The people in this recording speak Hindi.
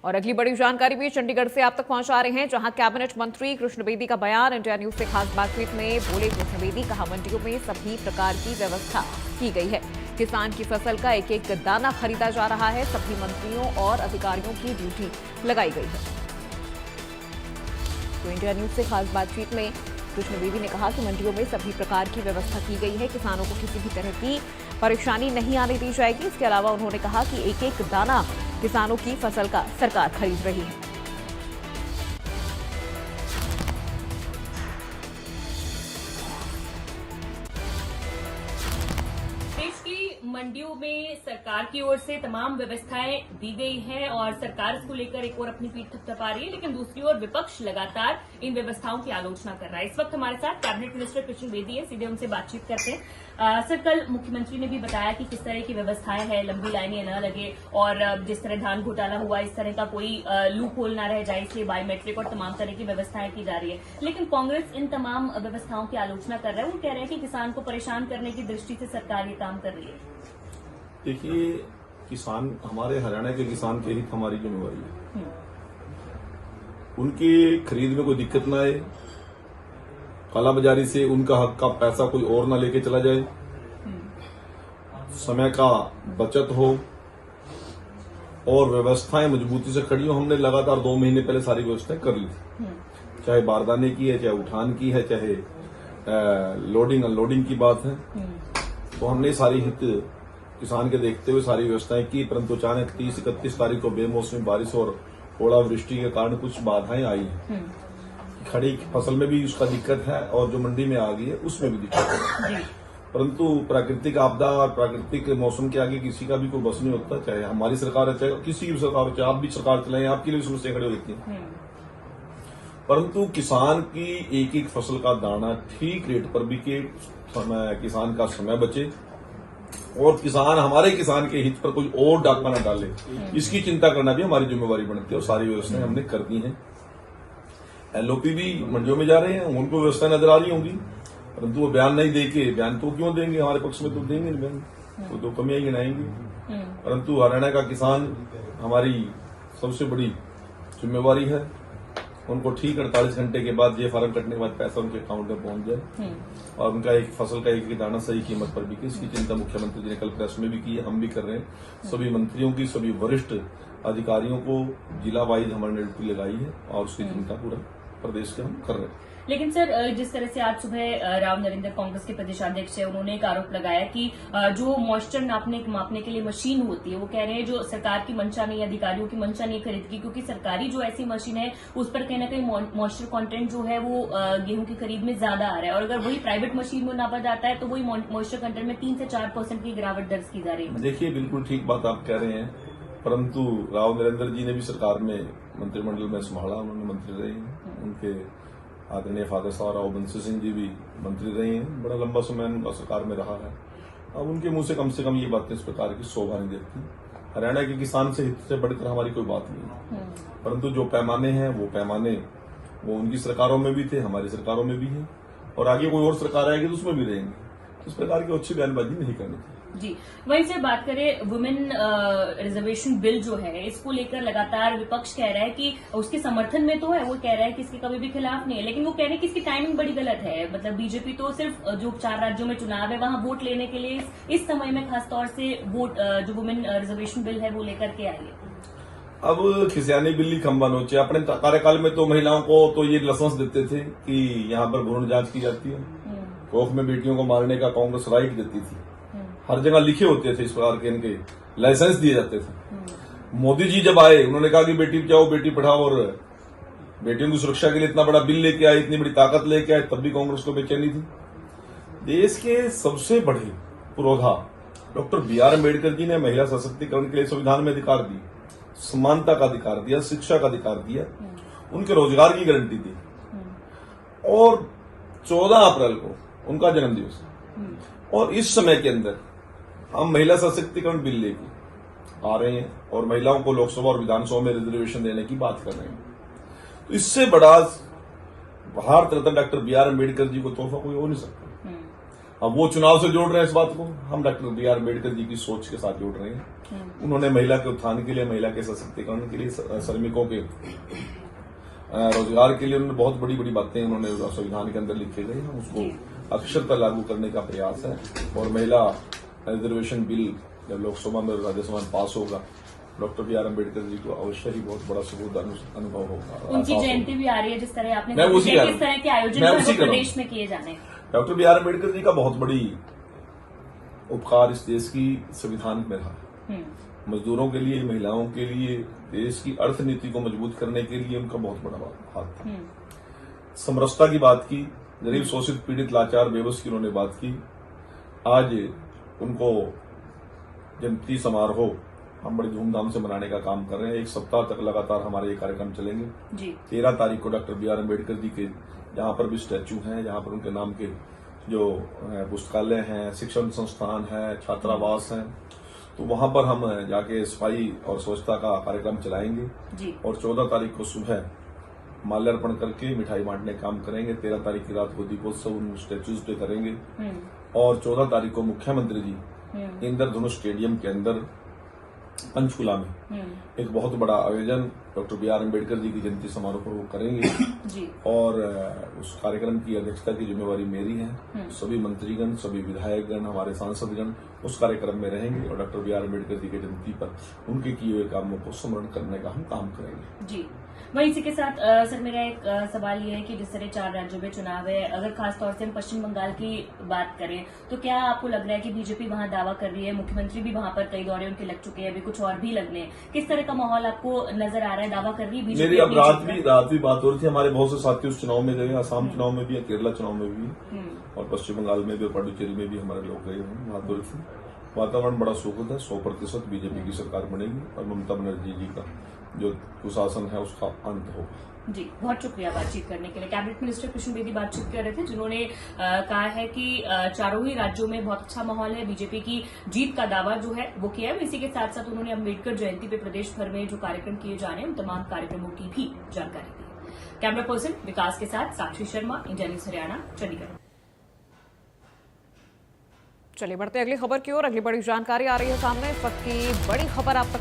और अगली बड़ी जानकारी भी चंडीगढ़ से आप तक पहुंचा रहे हैं, जहां कैबिनेट मंत्री कृष्ण बेदी का बयान। इंडिया न्यूज से खास बातचीत में बोले कृष्ण बेदी, कहा मंडियों में सभी प्रकार की व्यवस्था की गई है। किसान की फसल का एक एक दाना खरीदा जा रहा है। सभी मंत्रियों और अधिकारियों की ड्यूटी लगाई गई है। तो इंडिया न्यूज से खास बातचीत में कृष्ण बेदी ने कहा कि मंडियों में सभी प्रकार की व्यवस्था की गई है। किसानों को किसी भी तरह की परेशानी नहीं आने दी जाएगी। इसके अलावा उन्होंने कहा कि एक एक दाना किसानों की फसल का सरकार खरीद रही है। देश की मंडियों में सरकार की ओर से तमाम व्यवस्थाएं दी गई हैं और सरकार इसको लेकर एक और अपनी पीठ थपथपा रही है, लेकिन दूसरी ओर विपक्ष लगातार इन व्यवस्थाओं की आलोचना कर रहा है। इस वक्त हमारे साथ कैबिनेट मिनिस्टर कृष्ण बेदी है, सीधे उनसे बातचीत करते हैं। सर, कल मुख्यमंत्री ने भी बताया कि किस तरह की व्यवस्थाएं हैं, लंबी लाइनें न लगे और जिस तरह धान घोटाला हुआ इस तरह का कोई लूप होल न रह जाए, इसलिए बायोमेट्रिक और तमाम तरह की व्यवस्थाएं की जा रही है। लेकिन कांग्रेस इन तमाम व्यवस्थाओं की आलोचना कर रहा है। वो कह रहे हैं कि किसान को परेशान करने की दृष्टि से सरकार ये काम कर रही है। देखिए, किसान, हमारे हरियाणा के किसान के हित हमारी जिम्मेवारी है। उनकी खरीद में कोई दिक्कत ना आए, कालाबाजारी से उनका हक का पैसा कोई और ना लेके चला जाए, समय का बचत हो और व्यवस्थाएं मजबूती से खड़ी हो। हमने लगातार 2 महीने पहले सारी व्यवस्थाएं कर ली थी, चाहे बारदाने की है, चाहे उठान की है, चाहे लोडिंग अनलोडिंग की बात है। तो हमने सारी हित किसान के देखते हुए सारी व्यवस्थाएं की, परंतु अचानक 30-31 तारीख को बेमौसमी बारिश और ओलावृष्टि के कारण कुछ बाधाएं आई हैं। खड़ी फसल में भी उसका दिक्कत है और जो मंडी में आ गई है उसमें भी दिक्कत है। परंतु प्राकृतिक आपदा और प्राकृतिक मौसम के आगे किसी का भी कोई बस नहीं होता, चाहे हमारी सरकार है, चाहे किसी की भी सरकार हो, चाहे आप भी सरकार चलाएं, आपके लिए समस्या खड़ी होती है। परंतु किसान की एक एक फसल का दाना ठीक रेट पर बिके, किसान का समय बचे और किसान, हमारे किसान के हित पर कोई और डाका न डाले, इसकी चिंता करना भी हमारी जिम्मेवारी बनती है। और सारी व्यवस्थाएं हमने कर दी हैं। एलओपी भी मंडियों में जा रहे हैं, उनको व्यवस्था नजर आ रही होंगी, परंतु वो बयान नहीं देके, बयान तो क्यों देंगे, हमारे पक्ष में तो देंगे नहीं बयान, वो तो कमियां गिनाएंगे। परंतु हरियाणा का किसान हमारी सबसे बड़ी जिम्मेवारी है। उनको ठीक 48 घंटे के बाद ये फार्म कटने के बाद पैसा उनके अकाउंट में पहुंच जाए और उनका एक फसल का एक दाना सही कीमत पर बिके। इसकी चिंता मुख्यमंत्री जी ने कल प्रेस में भी की है, हम भी कर रहे हैं। सभी मंत्रियों की, सभी वरिष्ठ अधिकारियों को जिला वाइज हमने ड्यूटी लगाई है और उसकी चिंता पूरा प्रदेश के हम कर रहे हैं। लेकिन सर, जिस तरह से आज सुबह राव नरेंद्र कांग्रेस के प्रदेशाध्यक्ष है, उन्होंने एक आरोप लगाया कि जो मॉइस्चर मापने के लिए मशीन होती है, वो कह रहे हैं जो सरकार की मंशा नहीं, अधिकारियों की मंशा नहीं खरीद की, क्योंकि सरकारी जो ऐसी मशीन है उस पर कहीं ना कहीं मॉइस्चर कंटेंट जो है वो गेहूं की खरीद में ज्यादा आ रहा है और अगर वही प्राइवेट मशीन में नापा जाता है तो वही मॉइस्चर कंटेंट में 3 से 4% की गिरावट दर्ज की जा रही है। देखिए, बिल्कुल ठीक बात आप कह रहे हैं, परंतु राव नरेंद्र जी ने भी सरकार में मंत्रिमंडल में संभाला, उन्होंने मंत्री रहे हैं। उनके आदरणीय फादर साहब राव बंसी सिंह जी भी मंत्री रहे हैं, बड़ा लंबा समय उनका सरकार में रहा है। अब उनके मुंह से कम ये बातें इस प्रकार की शोभा नहीं देती। हरियाणा के किसान से हित से बढ़कर हमारी कोई बात नहीं है, परंतु जो पैमाने हैं वो पैमाने वो उनकी सरकारों में भी थे, हमारी सरकारों में भी है और आगे कोई और सरकार आएगी तो उसमें भी रहेंगे। इस प्रकार की अच्छी बयानबाजी नहीं करनी चाहिए। जी, वहीं से बात करें वुमेन रिजर्वेशन बिल जो है, इसको लेकर लगातार विपक्ष कह रहा है कि उसके समर्थन में तो है, वो कह रहा है कि इसके कभी भी खिलाफ नहीं है, लेकिन वो कह रहे हैं कि इसकी टाइमिंग बड़ी गलत है। मतलब बीजेपी तो सिर्फ जो 4 राज्यों में चुनाव है वहां वोट लेने के लिए इस समय में खासतौर से वोट जो वुमेन रिजर्वेशन बिल है वो लेकर के आई है। अब खिसियानी बिल्ली खंबा नोचे। अपने कार्यकाल में तो महिलाओं को तो ये लाइसेंस देते थे कि यहाँ पर भ्रूण जांच की जाती है, कोख में बेटियों को मारने का कांग्रेस राइट देती थी, हर जगह लिखे होते थे इस प्रकार के इनके लाइसेंस दिए जाते थे। मोदी जी जब आए, उन्होंने कहा कि बेटी बचाओ बेटी पढ़ाओ और बेटियों की सुरक्षा के लिए इतना बड़ा बिल लेके आए, इतनी बड़ी ताकत लेके आए, तब भी कांग्रेस को बेचैनी थी। देश के सबसे बड़े पुरोधा डॉक्टर BR अम्बेडकर जी ने महिला सशक्तिकरण के लिए संविधान में अधिकार दी, समानता का अधिकार दिया, शिक्षा का अधिकार दिया, उनके रोजगार की गारंटी दी और 14 अप्रैल को उनका जन्मदिवस और इस समय के अंदर हम महिला सशक्तिकरण बिल लेके आ रहे हैं और महिलाओं को लोकसभा और विधानसभा में रिजर्वेशन देने की बात कर रहे हैं। तो इससे बड़ा भारत रत्न डॉक्टर BR अम्बेडकर जी को तोहफा कोई हो नहीं सकता। अब वो चुनाव से जोड़ रहे हैं इस बात को, हम doctor B are Ambedkar ji की सोच के साथ जोड़ रहे हैं। उन्होंने महिला के उत्थान के लिए, महिला के सशक्तिकरण के लिए, श्रमिकों के रोजगार के लिए उन्होंने बहुत बड़ी बड़ी बातें उन्होंने संविधान के अंदर लिखे गए हैं, उसको अक्षरता लागू करने का प्रयास है। और महिला रिजर्वेशन बिल जब लोकसभा में राज्यसभा में पास होगा, doctor B are Ambedkar ji को अवश्य ही बहुत बड़ा सबूत अनुभव होगा। उनकी जयंती भी आ रही है, जिस तरह आपने मैं उसी किस तरह के आयोजन प्रदेश में किए जाने। Doctor B are Ambedkar ji का बहुत बड़ी उपकार इस देश की संविधान में रहा। मजदूरों के लिए, महिलाओं के लिए, देश की अर्थनीति को मजबूत करने के लिए उनका बहुत बड़ा हाथ था। समरसता की बात की, गरीब शोषित पीड़ित लाचार बेबस की उन्होंने बात की। आज उनको जयंती समारोह हम बड़ी धूमधाम से मनाने का काम कर रहे हैं। एक सप्ताह तक लगातार हमारे ये कार्यक्रम चलेंगे। 13 तारीख को doctor B are Ambedkar ji के जहां पर भी स्टैच्यू हैं, जहां पर उनके नाम के जो पुस्तकालय हैं, शिक्षण संस्थान है, छात्रावास हैं, तो वहां पर हम जाके सफाई और स्वच्छता का कार्यक्रम चलाएंगे। और 14 तारीख को सुबह माल्यार्पण करके मिठाई बांटने का काम करेंगे। 13 तारीख की रात को दीपोत्सव उन स्टैच्यूज पे करेंगे। और 14 तारीख को मुख्यमंत्री जी इंद्रधनुष स्टेडियम के अंदर पंचकुला में एक बहुत बड़ा आयोजन doctor B are Ambedkar ji की जयंती समारोह पर वो करेंगे। और उस कार्यक्रम की अध्यक्षता की जिम्मेवारी मेरी है। सभी मंत्रीगण, सभी विधायकगण, हमारे सांसदगण उस कार्यक्रम में रहेंगे और doctor B are Ambedkar ji की जयंती पर उनके किए हुए कामों को स्मरण करने का हम काम करेंगे। जी, वहीं इसी के साथ सर मेरा एक सवाल ये है कि जिस तरह 4 राज्यों में चुनाव है, अगर खासतौर से हम पश्चिम बंगाल की बात करें तो क्या आपको लग रहा है कि बीजेपी वहां दावा कर रही है, मुख्यमंत्री भी वहां पर कई दौरे उनके लग चुके हैं, अभी कुछ और भी लगने हैं, किस तरह का माहौल आपको नजर आ रहा है? दावा कर रही है बीजेपी? मेरी अब रात भी बात हो रही थी, हमारे बहुत से साथी उस चुनाव में गए, असम चुनाव में भी, केरला चुनाव में भी, और पश्चिम बंगाल में भी, और पुडुचेरी में भी हमारे लोग गए हैं। बात हो रही थी, वातावरण बड़ा सुखद है। 100% बीजेपी की सरकार बनेगी और ममता बनर्जी जी का जो कुशासन है उसका अंत होगा। जी, बहुत शुक्रिया बातचीत करने के लिए। कैबिनेट मिनिस्टर कृष्ण बेदी बातचीत कर रहे थे, जिन्होंने कहा है कि चारों ही राज्यों में बहुत अच्छा माहौल है, बीजेपी की जीत का दावा जो है वो किया है। इसी के साथ साथ उन्होंने अम्बेडकर जयंती पे प्रदेश भर में जो कार्यक्रम किए जा रहे हैं उन तमाम कार्यक्रमों की भी जानकारी दी। कैमरा पर्सन विकास के साथ साक्षी शर्मा, इंडिया न्यूज हरियाणा, चंडीगढ़। चलिए बढ़ते अगली खबर की ओर। अगली बड़ी जानकारी आ रही है सामने। इस वक्त की बड़ी खबर आप तक